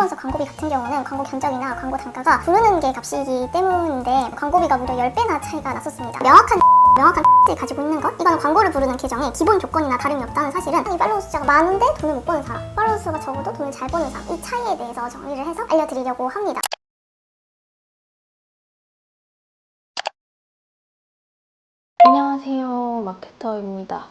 인플루언서 광고비 같은 경우는 광고 견적이나 광고 단가가 부르는 게 값이기 때문인데 광고비가 무려 10배나 차이가 났었습니다. 명확한 을 가지고 있는 것? 이거는 광고를 부르는 계정의 기본 조건이나 다름이 없다는 사실은 이 팔로워 숫자가 많은데 돈을 못 버는 사람, 팔로워 수가 적어도 돈을 잘 버는 사람, 이 차이에 대해서 정리를 해서 알려드리려고 합니다. 안녕하세요, 마케터입니다.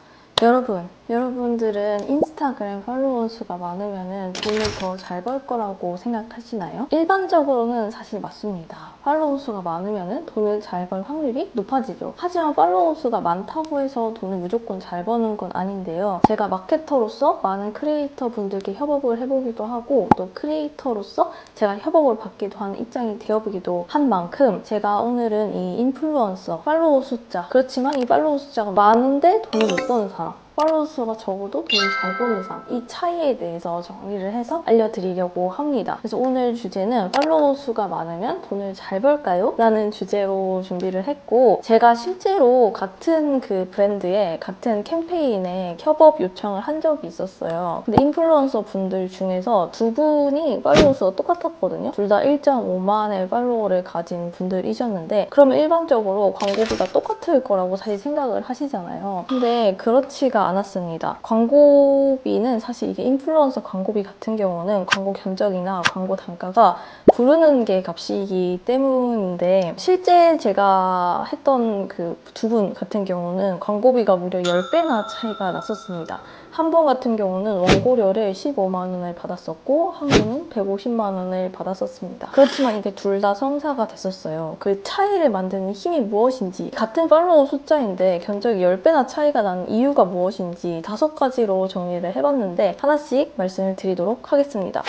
여러분들은 인스타그램 팔로워 수가 많으면 돈을 더 잘 벌 거라고 생각하시나요? 일반적으로는 사실 맞습니다. 팔로워 수가 많으면 돈을 잘 벌 확률이 높아지죠. 하지만 팔로워 수가 많다고 해서 돈을 무조건 잘 버는 건 아닌데요. 제가 마케터로서 많은 크리에이터 분들께 협업을 해보기도 하고 또 크리에이터로서 제가 협업을 받기도 하는 입장이 되어보기도 한 만큼 제가 오늘은 이 인플루언서 팔로워 숫자, 그렇지만 이 팔로워 숫자가 많은데 돈을 못 버는 사람, 팔로워 수가 적어도 돈을 잘 버는 사람, 이 차이에 대해서 정리를 해서 알려드리려고 합니다. 그래서 오늘 주제는 팔로워 수가 많으면 돈을 잘 벌까요? 라는 주제로 준비를 했고, 제가 실제로 같은 그 브랜드에 같은 캠페인에 협업 요청을 한 적이 있었어요. 근데 인플루언서 분들 중에서 두 분이 팔로워 수가 똑같았거든요. 둘 다 1.5만의 팔로워를 가진 분들이셨는데, 그러면 일반적으로 광고비가 똑같을 거라고 사실 생각을 하시잖아요. 근데 그렇지가 않았습니다. 광고비는 사실 이게 인플루언서 광고비 같은 경우는 광고 견적이나 광고 단가가 부르는 게 값이기 때문인데, 실제 제가 했던 그 두 분 같은 경우는 광고비가 무려 10배나 차이가 났었습니다. 한 번 같은 경우는 원고료를 15만 원을 받았었고 한 분은 150만 원을 받았었습니다. 그렇지만 이게 둘 다 성사가 됐었어요. 그 차이를 만드는 힘이 무엇인지, 같은 팔로워 숫자인데 견적이 10배나 차이가 나는 이유가 무엇인지 5가지로 정리를 해봤는데 하나씩 말씀을 드리도록 하겠습니다.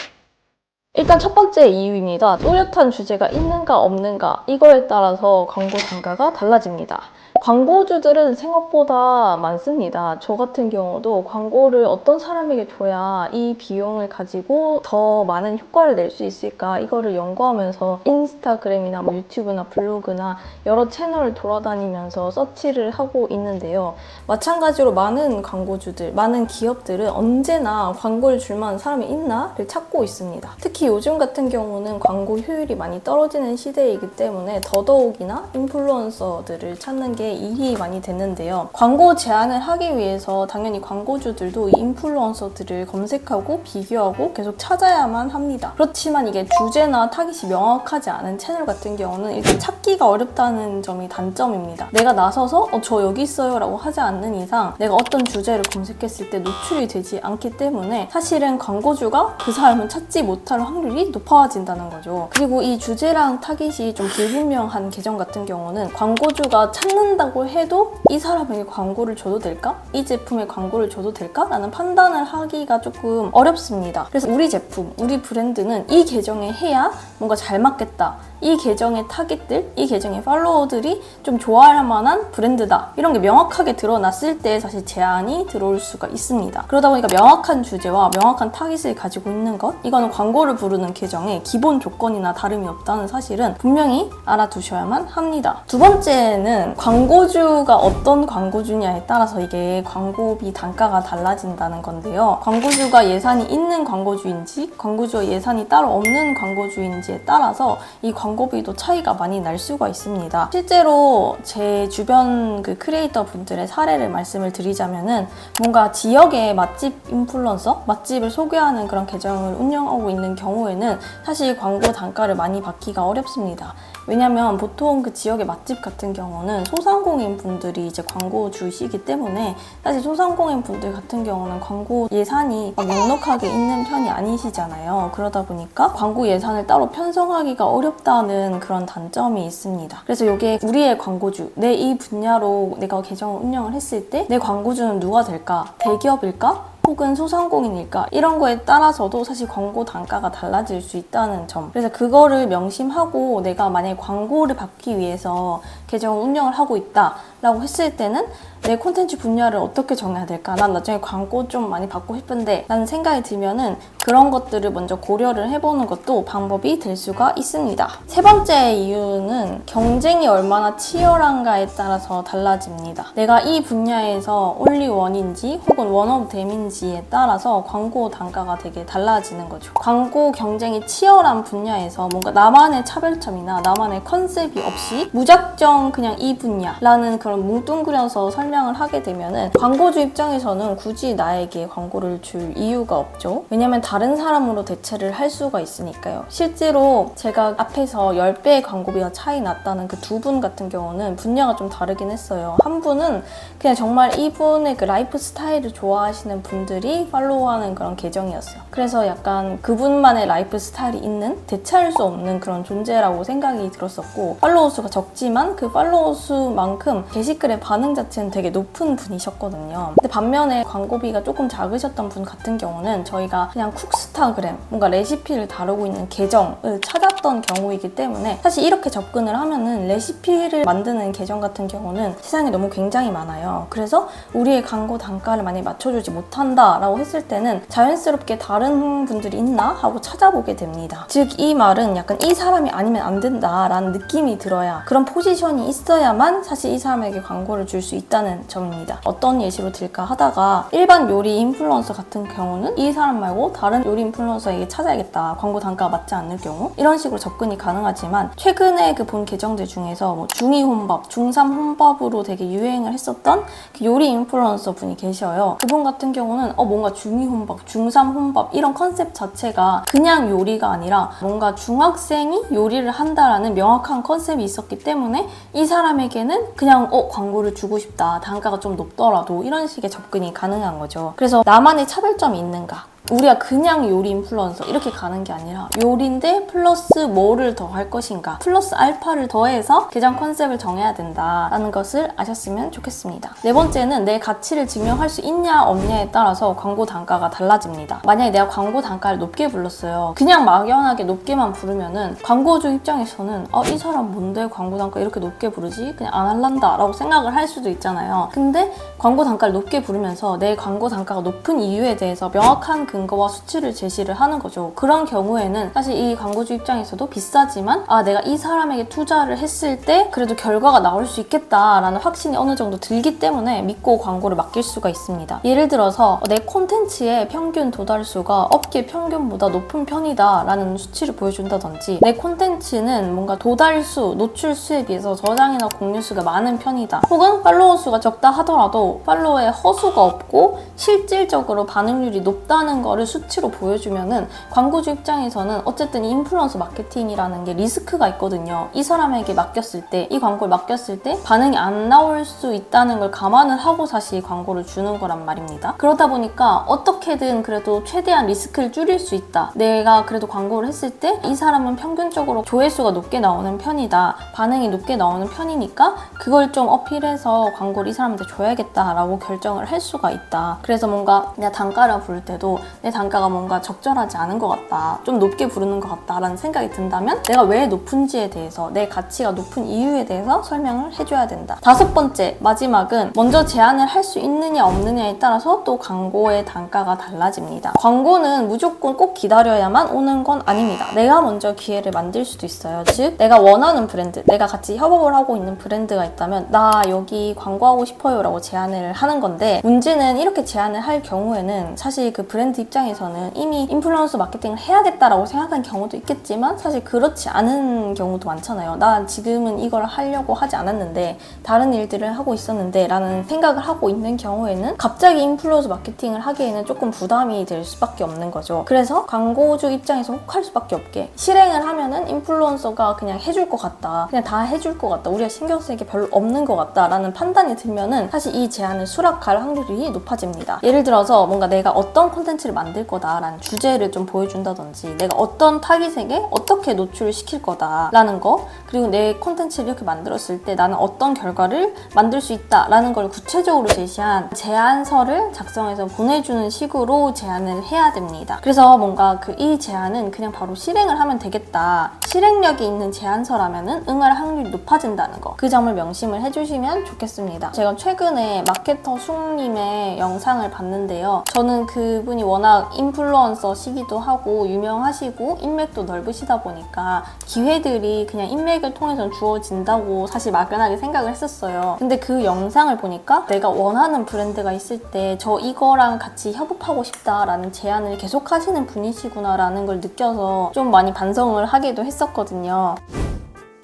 일단 첫 번째 이유입니다. 또렷한 주제가 있는가 없는가, 이거에 따라서 광고 단가가 달라집니다. 광고주들은 생각보다 많습니다. 저 같은 경우도 광고를 어떤 사람에게 줘야 이 비용을 가지고 더 많은 효과를 낼 수 있을까, 이거를 연구하면서 인스타그램이나 뭐 유튜브나 블로그나 여러 채널을 돌아다니면서 서치를 하고 있는데요. 마찬가지로 많은 광고주들, 많은 기업들은 언제나 광고를 줄 만한 사람이 있나를 찾고 있습니다. 특히 요즘 같은 경우는 광고 효율이 많이 떨어지는 시대이기 때문에 더더욱이나 인플루언서들을 찾는 게 일이 많이 됐는데요. 광고 제안을 하기 위해서 당연히 광고주들도 이 인플루언서들을 검색하고 비교하고 계속 찾아야만 합니다. 그렇지만 이게 주제나 타깃이 명확하지 않은 채널 같은 경우는 일단 찾기가 어렵다는 점이 단점입니다. 내가 나서서 저 여기 있어요 라고 하지 않는 이상 내가 어떤 주제를 검색했을 때 노출이 되지 않기 때문에 사실은 광고주가 그 사람을 찾지 못할 확률이 높아진다는 거죠. 그리고 이 주제랑 타깃이 좀 불분명한 계정 같은 경우는 광고주가 찾는다고 해도 이 사람에게 광고를 줘도 될까? 이 제품에 광고를 줘도 될까? 라는 판단을 하기가 조금 어렵습니다. 그래서 우리 제품, 우리 브랜드는 이 계정에 해야 뭔가 잘 맞겠다, 이 계정의 타깃들, 이 계정의 팔로워들이 좀 좋아할 만한 브랜드다, 이런 게 명확하게 드러났을 때 사실 제안이 들어올 수가 있습니다. 그러다 보니까 명확한 주제와 명확한 타깃을 가지고 있는 것, 이거는 광고를 부르는 계정의 기본 조건이나 다름이 없다는 사실은 분명히 알아두셔야만 합니다. 두 번째는 광고주가 어떤 광고주냐에 따라서 이게 광고비 단가가 달라진다는 건데요. 광고주가 예산이 있는 광고주인지 광고주와 예산이 따로 없는 광고주인지에 따라서 이 광고비도 차이가 많이 날 수가 있습니다. 실제로 제 주변 그 크리에이터 분들의 사례를 말씀을 드리자면은 뭔가 지역의 맛집 인플루언서, 맛집을 소개하는 그런 계정을 운영하고 있는 경우에는 사실 광고 단가를 많이 받기가 어렵습니다. 왜냐면 보통 그 지역의 맛집 같은 경우는 소상공인 분들이 이제 광고주시기 때문에 사실 소상공인 분들 같은 경우는 광고 예산이 넉넉하게 있는 편이 아니시잖아요. 그러다 보니까 광고 예산을 따로 편성하기가 어렵다는 그런 단점이 있습니다. 그래서 이게 우리의 광고주, 내 이 분야로 내가 계정을 운영을 했을 때 내 광고주는 누가 될까? 대기업일까? 혹은 소상공인일까? 이런 거에 따라서도 사실 광고 단가가 달라질 수 있다는 점. 그래서 그거를 명심하고 내가 만약에 광고를 받기 위해서 계정을 운영을 하고 있다 라고 했을 때는 내 콘텐츠 분야를 어떻게 정해야 될까? 난 나중에 광고 좀 많이 받고 싶은데 라는 생각이 들면은 그런 것들을 먼저 고려를 해보는 것도 방법이 될 수가 있습니다. 세 번째 이유는 경쟁이 얼마나 치열한가에 따라서 달라집니다. 내가 이 분야에서 올리원인지 혹은 원오브댐인지에 따라서 광고 단가가 되게 달라지는 거죠. 광고 경쟁이 치열한 분야에서 뭔가 나만의 차별점이나 나만의 컨셉이 없이 무작정 그냥 이 분야라는 그런 뭉뚱그려서 설명을 하게 되면은 광고주 입장에서는 굳이 나에게 광고를 줄 이유가 없죠. 왜냐면 다른 사람으로 대체를 할 수가 있으니까요. 실제로 제가 앞에서 10배의 광고비가 차이 났다는 그 두 분 같은 경우는 분야가 좀 다르긴 했어요. 한 분은 그냥 정말 이분의 그 라이프 스타일을 좋아하시는 분들이 팔로우하는 그런 계정이었어요. 그래서 약간 그분만의 라이프 스타일이 있는 대체할 수 없는 그런 존재라고 생각이 들었었고, 팔로워 수가 적지만 그 팔로워 수만큼 게시글의 반응 자체는 되게 높은 분이셨거든요. 근데 반면에 광고비가 조금 작으셨던 분 같은 경우는 저희가 그냥 쿡스타그램, 뭔가 레시피를 다루고 있는 계정을 찾았던 경우이기 때문에 사실 이렇게 접근을 하면은 레시피를 만드는 계정 같은 경우는 세상에 너무 굉장히 많아요. 그래서 우리의 광고 단가를 많이 맞춰주지 못한다라고 했을 때는 자연스럽게 다른 분들이 있나 하고 찾아보게 됩니다. 즉 이 말은 약간 이 사람이 아니면 안 된다라는 느낌이 들어야, 그런 포지션이 있어야만 사실 이 사람에게 광고를 줄 수 있다는 점입니다. 어떤 예시로 들까 하다가 일반 요리 인플루언서 같은 경우는 이 사람 말고 다른 요리 인플루언서에게 찾아야겠다, 광고 단가가 맞지 않을 경우 이런 식으로 접근이 가능하지만, 최근에 그 본 계정들 중에서 뭐 중2 혼밥, 중3 혼밥으로 되게 유행을 했었던 그 요리 인플루언서 분이 계셔요. 그분 같은 경우는 뭔가 중2 혼밥, 중3 혼밥 이런 컨셉 자체가 그냥 요리가 아니라 뭔가 중학생이 요리를 한다라는 명확한 컨셉이 있었기 때문에 이 사람에게는 그냥 광고를 주고 싶다, 단가가 좀 높더라도 이런 식의 접근이 가능한 거죠. 그래서 나만의 차별점이 있는가, 우리가 그냥 요리 인플루언서 이렇게 가는 게 아니라 요리인데 플러스 뭐를 더 할 것인가, 플러스 알파를 더해서 계정 컨셉을 정해야 된다라는 것을 아셨으면 좋겠습니다. 네 번째는 내 가치를 증명할 수 있냐 없냐에 따라서 광고 단가가 달라집니다. 만약에 내가 광고 단가를 높게 불렀어요. 그냥 막연하게 높게만 부르면은 광고주 입장에서는 이 사람 뭔데 광고 단가 이렇게 높게 부르지? 그냥 안 할란다 라고 생각을 할 수도 있잖아요. 근데 광고 단가를 높게 부르면서 내 광고 단가가 높은 이유에 대해서 명확한 근거와 수치를 제시를 하는 거죠. 그런 경우에는 사실 이 광고주 입장에서도 비싸지만 내가 이 사람에게 투자를 했을 때 그래도 결과가 나올 수 있겠다라는 확신이 어느 정도 들기 때문에 믿고 광고를 맡길 수가 있습니다. 예를 들어서 내 콘텐츠의 평균 도달수가 업계 평균보다 높은 편이다 라는 수치를 보여준다든지, 내 콘텐츠는 뭔가 도달수, 노출수에 비해서 저장이나 공유수가 많은 편이다, 혹은 팔로워 수가 적다 하더라도 팔로워에 허수가 없고 실질적으로 반응률이 높다는 거를 수치로 보여주면은 광고주 입장에서는 어쨌든 인플루언서 마케팅이라는 게 리스크가 있거든요. 이 사람에게 맡겼을 때, 이 광고를 맡겼을 때 반응이 안 나올 수 있다는 걸 감안을 하고 사실 광고를 주는 거란 말입니다. 그러다 보니까 어떻게든 그래도 최대한 리스크를 줄일 수 있다, 내가 그래도 광고를 했을 때 이 사람은 평균적으로 조회수가 높게 나오는 편이다, 반응이 높게 나오는 편이니까 그걸 좀 어필해서 광고를 이 사람한테 줘야겠다라고 결정을 할 수가 있다. 그래서 뭔가 내가 단가를 부를 때도 내 단가가 뭔가 적절하지 않은 것 같다, 좀 높게 부르는 것 같다라는 생각이 든다면 내가 왜 높은지에 대해서, 내 가치가 높은 이유에 대해서 설명을 해줘야 된다. 다섯 번째, 마지막은 먼저 제안을 할 수 있느냐 없느냐에 따라서 또 광고의 단가가 달라집니다. 광고는 무조건 꼭 기다려야만 오는 건 아닙니다. 내가 먼저 기회를 만들 수도 있어요. 즉 내가 원하는 브랜드, 내가 같이 협업을 하고 있는 브랜드가 있다면 나 여기 광고하고 싶어요 라고 제안을 하는 건데, 문제는 이렇게 제안을 할 경우에는 사실 그 브랜드 입장에서는 이미 인플루언서 마케팅을 해야겠다라고 생각한 경우도 있겠지만 사실 그렇지 않은 경우도 많잖아요. 나 지금은 이걸 하려고 하지 않았는데 다른 일들을 하고 있었는데 라는 생각을 하고 있는 경우에는 갑자기 인플루언서 마케팅을 하기에는 조금 부담이 될 수밖에 없는 거죠. 그래서 광고주 입장에서 혹할 수밖에 없게 실행을 하면은 인플루언서가 그냥 해줄 것 같다, 그냥 다 해줄 것 같다, 우리가 신경 쓸 게 별로 없는 것 같다 라는 판단이 들면은 사실 이 제안을 수락할 확률이 높아집니다. 예를 들어서 뭔가 내가 어떤 콘텐츠를 만들 거다라는 주제를 좀 보여준다든지 내가 어떤 타깃에게 어떻게 노출을 시킬 거다라는 거, 그리고 내 콘텐츠를 이렇게 만들었을 때 나는 어떤 결과를 만들 수 있다라는 걸 구체적으로 제시한 제안서를 작성해서 보내주는 식으로 제안을 해야 됩니다. 그래서 뭔가 이 제안은 그냥 바로 실행을 하면 되겠다, 실행력이 있는 제안서라면은 응할 확률이 높아진다는 거, 그 점을 명심을 해주시면 좋겠습니다. 제가 최근에 마케터 숭님의 영상을 봤는데요. 저는 그분이 워낙 인플루언서시기도 하고 유명하시고 인맥도 넓으시다 보니까 기회들이 그냥 인맥을 통해서 주어진다고 사실 막연하게 생각을 했었어요. 근데 그 영상을 보니까 내가 원하는 브랜드가 있을 때 저 이거랑 같이 협업하고 싶다라는 제안을 계속 하시는 분이시구나 라는 걸 느껴서 좀 많이 반성을 하기도 했었거든요.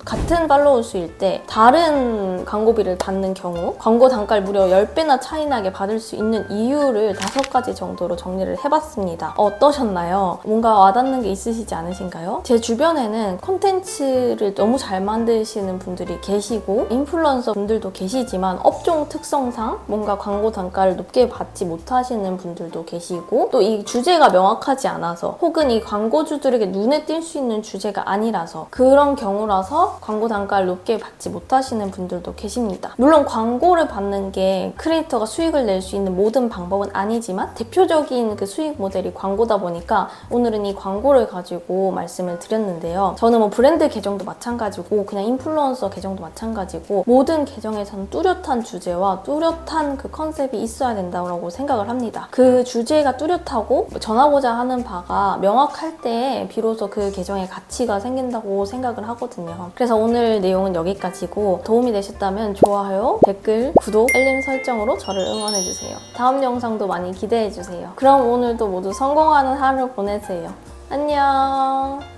같은 팔로워 수일 때 다른 광고비를 받는 경우 광고 단가를 무려 10배나 차이 나게 받을 수 있는 이유를 5가지 정도로 정리를 해봤습니다. 어떠셨나요? 뭔가 와닿는 게 있으시지 않으신가요? 제 주변에는 콘텐츠를 너무 잘 만드시는 분들이 계시고 인플루언서 분들도 계시지만 업종 특성상 뭔가 광고 단가를 높게 받지 못하시는 분들도 계시고, 또 이 주제가 명확하지 않아서 혹은 이 광고주들에게 눈에 띌 수 있는 주제가 아니라서 그런 경우라서 광고 단가를 높게 받지 못하시는 분들도 계십니다. 물론 광고를 받는 게 크리에이터가 수익을 낼 수 있는 모든 방법은 아니지만 대표적인 그 수익 모델이 광고다 보니까 오늘은 이 광고를 가지고 말씀을 드렸는데요. 저는 뭐 브랜드 계정도 마찬가지고 그냥 인플루언서 계정도 마찬가지고 모든 계정에서는 뚜렷한 주제와 뚜렷한 그 컨셉이 있어야 된다고 생각을 합니다. 그 주제가 뚜렷하고 전하고자 하는 바가 명확할 때 비로소 그 계정의 가치가 생긴다고 생각을 하거든요. 그래서 오늘 내용은 여기까지고 도움이 되셨다면 좋아요, 댓글, 구독, 알림 설정으로 저를 응원해주세요. 다음 영상도 많이 기대해주세요. 그럼 오늘도 모두 성공하는 하루 보내세요. 안녕.